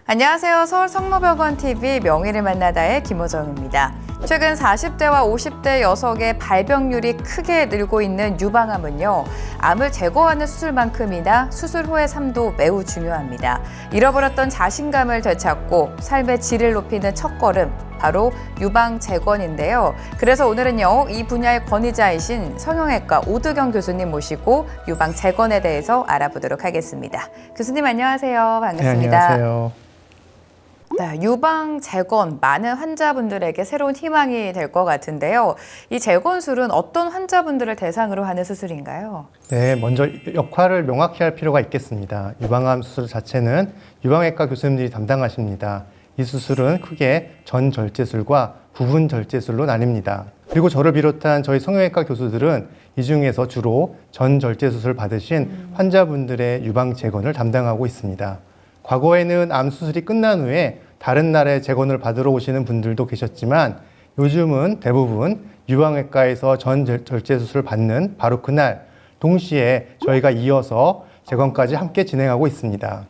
안녕하세요. 서울 성모병원TV 명의를 만나다의 김호정입니다. 최근 40대와 50대 여성의 발병률이 크게 늘고 있는 유방암은요, 암을 제거하는 수술만큼이나 수술 후의 삶도 매우 중요합니다. 잃어버렸던 자신감을 되찾고 삶의 질을 높이는 첫걸음, 바로 유방 재건인데요. 그래서 오늘은요, 이 분야의 권위자이신 성형외과 오두경 교수님 모시고 유방 재건에 대해서 알아보도록 하겠습니다. 교수님 안녕하세요. 반갑습니다. 네, 안녕하세요. 네, 유방 재건 많은 환자분들에게 새로운 희망이 될 것 같은데요. 이 재건술은 어떤 환자분들을 대상으로 하는 수술인가요? 네, 먼저 역할을 명확히 할 필요가 있겠습니다. 유방암 수술 자체는 유방외과 교수님들이 담당하십니다. 이 수술은 크게 전절제술과 부분절제술로 나뉩니다. 그리고 저를 비롯한 저희 성형외과 교수들은 이 중에서 주로 전절제 수술 받으신 환자분들의 유방 재건을 담당하고 있습니다. 과거에는 암 수술이 끝난 후에 다른 날에 재건을 받으러 오시는 분들도 계셨지만 요즘은 대부분 유방외과에서 전절제 수술을 받는 바로 그날 동시에 저희가 이어서 재건까지 함께 진행하고 있습니다.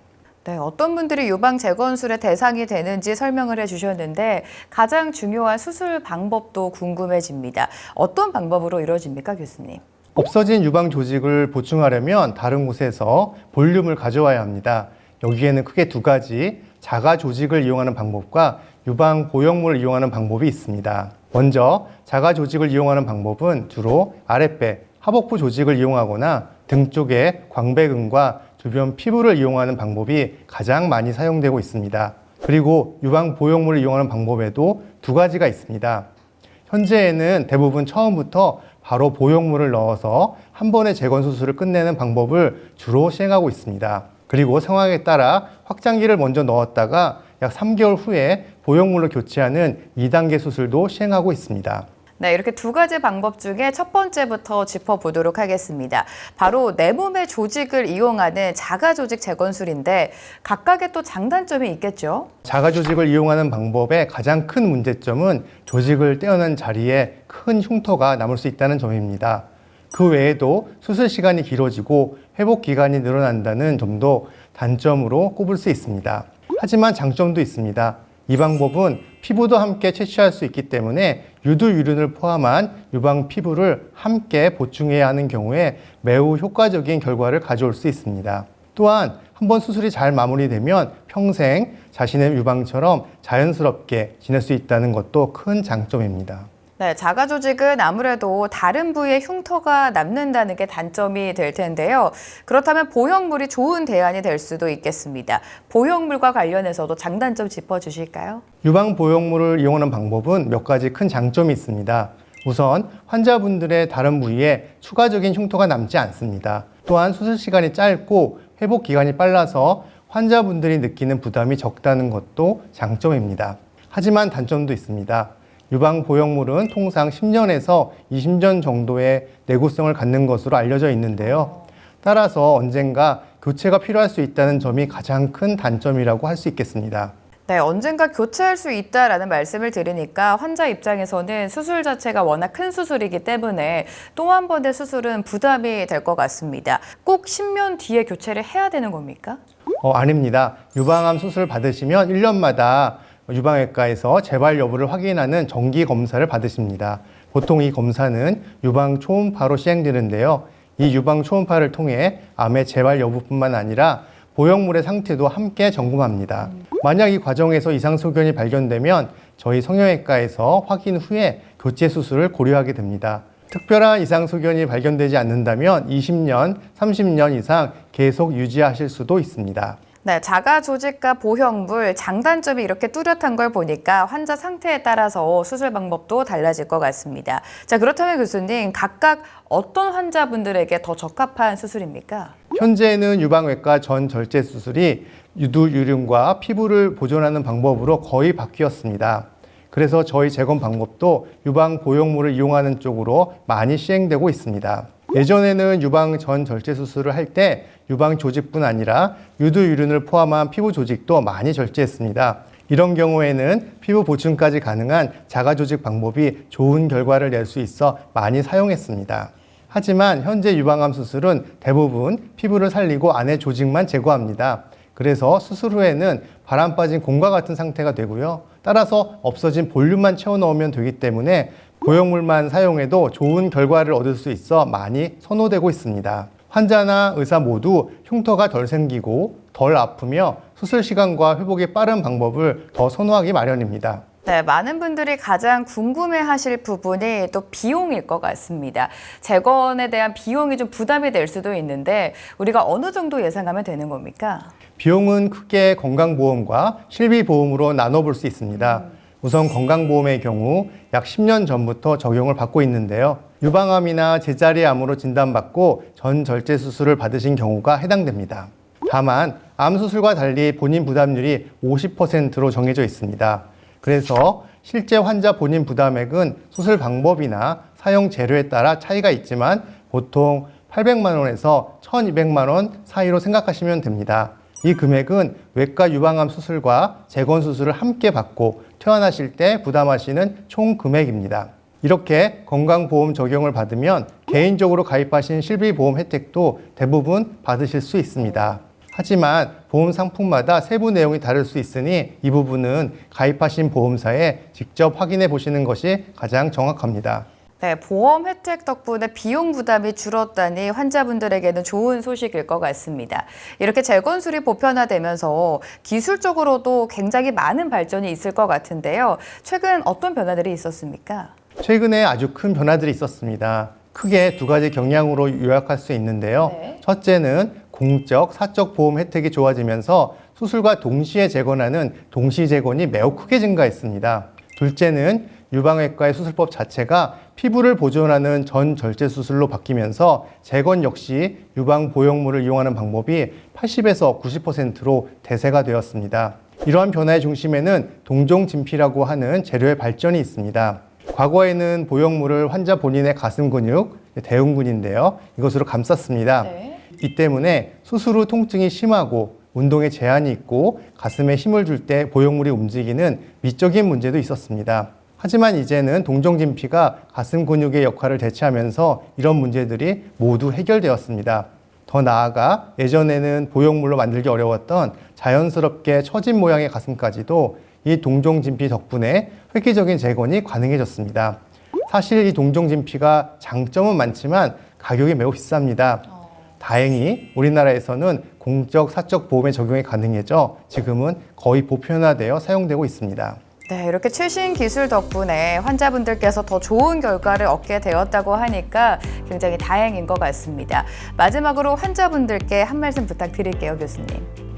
네, 어떤 분들이 유방 재건술의 대상이 되는지 설명을 해주셨는데 가장 중요한 수술 방법도 궁금해집니다. 어떤 방법으로 이루어집니까, 교수님? 없어진 유방 조직을 보충하려면 다른 곳에서 볼륨을 가져와야 합니다. 여기에는 크게 두 가지, 자가 조직을 이용하는 방법과 유방 보형물을 이용하는 방법이 있습니다. 먼저 자가 조직을 이용하는 방법은 주로 아랫배, 하복부 조직을 이용하거나 등 쪽의 광배근과 주변 피부를 이용하는 방법이 가장 많이 사용되고 있습니다. 그리고 유방 보형물을 이용하는 방법에도 두 가지가 있습니다. 현재에는 대부분 처음부터 바로 보형물을 넣어서 한 번에 재건 수술을 끝내는 방법을 주로 시행하고 있습니다. 그리고 상황에 따라 확장기를 먼저 넣었다가 약 3개월 후에 보형물로 교체하는 2단계 수술도 시행하고 있습니다. 네, 이렇게 두 가지 방법 중에 첫 번째부터 짚어보도록 하겠습니다. 바로 내 몸의 조직을 이용하는 자가 조직 재건술인데 각각의 또 장단점이 있겠죠? 자가 조직을 이용하는 방법의 가장 큰 문제점은 조직을 떼어낸 자리에 큰 흉터가 남을 수 있다는 점입니다. 그 외에도 수술 시간이 길어지고 회복 기간이 늘어난다는 점도 단점으로 꼽을 수 있습니다. 하지만 장점도 있습니다. 이 방법은 피부도 함께 채취할 수 있기 때문에 유두유륜을 포함한 유방 피부를 함께 보충해야 하는 경우에 매우 효과적인 결과를 가져올 수 있습니다. 또한 한번 수술이 잘 마무리되면 평생 자신의 유방처럼 자연스럽게 지낼 수 있다는 것도 큰 장점입니다. 네, 자가 조직은 아무래도 다른 부위에 흉터가 남는다는 게 단점이 될 텐데요. 그렇다면 보형물이 좋은 대안이 될 수도 있겠습니다. 보형물과 관련해서도 장단점 짚어주실까요? 유방 보형물을 이용하는 방법은 몇 가지 큰 장점이 있습니다. 우선 환자분들의 다른 부위에 추가적인 흉터가 남지 않습니다. 또한 수술 시간이 짧고 회복 기간이 빨라서 환자분들이 느끼는 부담이 적다는 것도 장점입니다. 하지만 단점도 있습니다. 유방 보형물은 통상 10년에서 20년 정도의 내구성을 갖는 것으로 알려져 있는데요. 따라서 언젠가 교체가 필요할 수 있다는 점이 가장 큰 단점이라고 할 수 있겠습니다. 네, 언젠가 교체할 수 있다라는 말씀을 들으니까 환자 입장에서는 수술 자체가 워낙 큰 수술이기 때문에 또 한 번의 수술은 부담이 될 것 같습니다. 꼭 10년 뒤에 교체를 해야 되는 겁니까? 아닙니다. 유방암 수술 받으시면 1년마다 유방외과에서 재발 여부를 확인하는 정기 검사를 받으십니다. 보통 이 검사는 유방 초음파로 시행되는데요. 이 유방 초음파를 통해 암의 재발 여부뿐만 아니라 보형물의 상태도 함께 점검합니다. 만약 이 과정에서 이상 소견이 발견되면 저희 성형외과에서 확인 후에 교체 수술을 고려하게 됩니다. 특별한 이상 소견이 발견되지 않는다면 20년, 30년 이상 계속 유지하실 수도 있습니다. 네, 자가 조직과 보형물, 장단점이 이렇게 뚜렷한 걸 보니까 환자 상태에 따라서 수술 방법도 달라질 것 같습니다. 자, 그렇다면 교수님, 각각 어떤 환자분들에게 더 적합한 수술입니까? 현재는 유방외과 전절제 수술이 유두유륜과 피부를 보존하는 방법으로 거의 바뀌었습니다. 그래서 저희 재건 방법도 유방 보형물을 이용하는 쪽으로 많이 시행되고 있습니다. 예전에는 유방 전절제 수술을 할 때 유방 조직뿐 아니라 유두유륜을 포함한 피부 조직도 많이 절제했습니다. 이런 경우에는 피부 보충까지 가능한 자가조직 방법이 좋은 결과를 낼 수 있어 많이 사용했습니다. 하지만 현재 유방암 수술은 대부분 피부를 살리고 안의 조직만 제거합니다. 그래서 수술 후에는 바람 빠진 공과 같은 상태가 되고요. 따라서 없어진 볼륨만 채워 넣으면 되기 때문에 보형물만 사용해도 좋은 결과를 얻을 수 있어 많이 선호되고 있습니다. 환자나 의사 모두 흉터가 덜 생기고 덜 아프며 수술 시간과 회복이 빠른 방법을 더 선호하기 마련입니다. 네, 많은 분들이 가장 궁금해하실 부분이 또 비용일 것 같습니다. 재건에 대한 비용이 좀 부담이 될 수도 있는데 우리가 어느 정도 예상하면 되는 겁니까? 비용은 크게 건강보험과 실비보험으로 나눠볼 수 있습니다. 우선 건강보험의 경우 약 10년 전부터 적용을 받고 있는데요. 유방암이나 제자리암으로 진단받고 전절제 수술을 받으신 경우가 해당됩니다. 다만 암 수술과 달리 본인 부담률이 50%로 정해져 있습니다. 그래서 실제 환자 본인 부담액은 수술 방법이나 사용 재료에 따라 차이가 있지만 보통 800만 원에서 1,200만 원 사이로 생각하시면 됩니다. 이 금액은 외과 유방암 수술과 재건 수술을 함께 받고 퇴원하실 때 부담하시는 총 금액입니다. 이렇게 건강보험 적용을 받으면 개인적으로 가입하신 실비보험 혜택도 대부분 받으실 수 있습니다. 하지만 보험 상품마다 세부 내용이 다를 수 있으니 이 부분은 가입하신 보험사에 직접 확인해 보시는 것이 가장 정확합니다. 네, 보험 혜택 덕분에 비용 부담이 줄었다니 환자분들에게는 좋은 소식일 것 같습니다. 이렇게 재건술이 보편화되면서 기술적으로도 굉장히 많은 발전이 있을 것 같은데요. 최근 어떤 변화들이 있었습니까? 최근에 아주 큰 변화들이 있었습니다. 크게 두 가지 경향으로 요약할 수 있는데요. 네. 첫째는 공적, 사적 보험 혜택이 좋아지면서 수술과 동시에 재건하는 동시 재건이 매우 크게 증가했습니다. 둘째는 유방외과의 수술법 자체가 피부를 보존하는 전절제 수술로 바뀌면서 재건 역시 유방 보형물을 이용하는 방법이 80에서 90%로 대세가 되었습니다. 이러한 변화의 중심에는 동종진피라고 하는 재료의 발전이 있습니다. 과거에는 보형물을 환자 본인의 가슴 근육, 대흉근인데요. 이것으로 감쌌습니다. 네. 이 때문에 수술 후 통증이 심하고 운동에 제한이 있고 가슴에 힘을 줄 때 보형물이 움직이는 미적인 문제도 있었습니다. 하지만 이제는 동종진피가 가슴 근육의 역할을 대체하면서 이런 문제들이 모두 해결되었습니다. 더 나아가 예전에는 보형물로 만들기 어려웠던 자연스럽게 처진 모양의 가슴까지도 이 동종진피 덕분에 획기적인 재건이 가능해졌습니다. 사실 이 동종진피가 장점은 많지만 가격이 매우 비쌉니다. 다행히 우리나라에서는 공적, 사적 보험에 적용이 가능해져 지금은 거의 보편화되어 사용되고 있습니다. 네, 이렇게 최신 기술 덕분에 환자분들께서 더 좋은 결과를 얻게 되었다고 하니까 굉장히 다행인 것 같습니다. 마지막으로 환자분들께 한 말씀 부탁드릴게요, 교수님.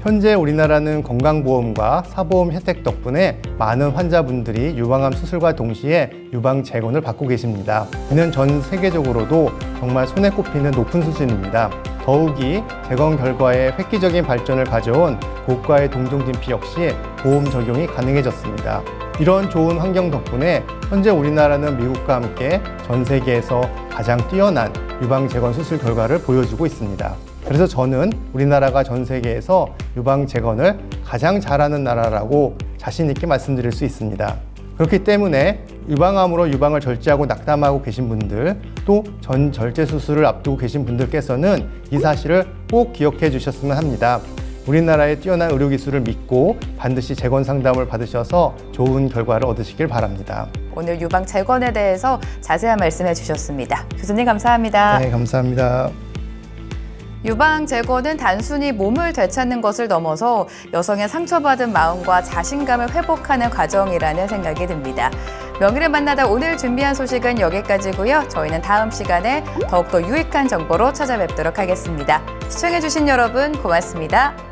현재 우리나라는 건강보험과 사보험 혜택 덕분에 많은 환자분들이 유방암 수술과 동시에 유방 재건을 받고 계십니다. 이는 전 세계적으로도 정말 손에 꼽히는 높은 수준입니다. 더욱이 재건 결과에 획기적인 발전을 가져온 고가의 동종진피 역시 보험 적용이 가능해졌습니다. 이런 좋은 환경 덕분에 현재 우리나라는 미국과 함께 전 세계에서 가장 뛰어난 유방 재건 수술 결과를 보여주고 있습니다. 그래서 저는 우리나라가 전 세계에서 유방 재건을 가장 잘하는 나라라고 자신 있게 말씀드릴 수 있습니다. 그렇기 때문에 유방암으로 유방을 절제하고 낙담하고 계신 분들, 또 전절제 수술을 앞두고 계신 분들께서는 이 사실을 꼭 기억해 주셨으면 합니다. 우리나라의 뛰어난 의료기술을 믿고 반드시 재건 상담을 받으셔서 좋은 결과를 얻으시길 바랍니다. 오늘 유방 재건에 대해서 자세한 말씀해 주셨습니다. 교수님 감사합니다. 네, 감사합니다. 유방 재건은 단순히 몸을 되찾는 것을 넘어서 여성의 상처받은 마음과 자신감을 회복하는 과정이라는 생각이 듭니다. 명의를 만나다 오늘 준비한 소식은 여기까지고요. 저희는 다음 시간에 더욱더 유익한 정보로 찾아뵙도록 하겠습니다. 시청해주신 여러분 고맙습니다.